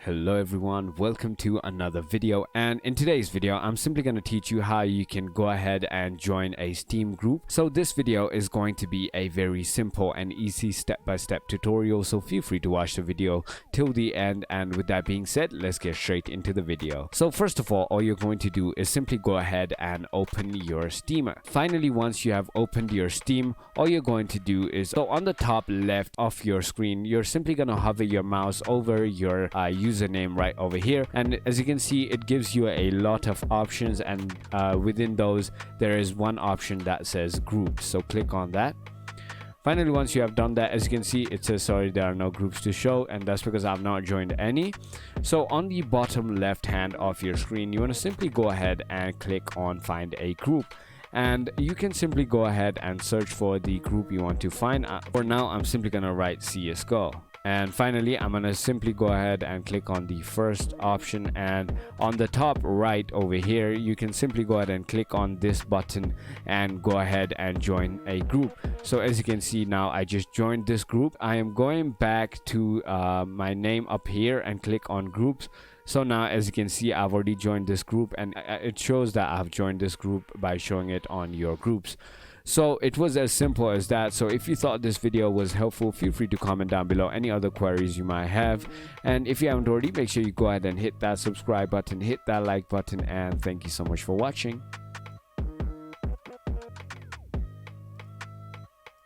Hello everyone, welcome to another video, and in today's video I'm simply going to teach you how you can go ahead and join a Steam group. So this video is going to be a very simple and easy step-by-step tutorial, so feel free to watch the video till the end. And with that being said, let's get straight into the video. So first of all you're going to do is simply go ahead and open your Steam. Finally, once you have opened your Steam, all you're going to do is, so on the top left of your screen, you're simply going to hover your mouse over your username right over here, and as you can see it gives you a lot of options, and within those there is one option that says groups, so click on that. Finally, once you have done that, as you can see it says sorry, there are no groups to show, and that's because I've not joined any. So on the bottom left hand of your screen, you want to simply go ahead and click on find a group, and you can simply go ahead and search for the group you want to find. For now I'm simply gonna write CSGO. And finally, I'm gonna simply go ahead and click on the first option, and on the top right over here you can simply go ahead and click on this button and go ahead and join a group. So as you can see now, I just joined this group. I am going back to my name up here and click on groups. So now as you can see, I've already joined this group, and it shows that I've joined this group by showing it on your groups. So it was as simple as that. So if you thought this video was helpful, feel free to comment down below any other queries you might have. And if you haven't already, make sure you go ahead and hit that subscribe button, hit that like button, and thank you so much for watching.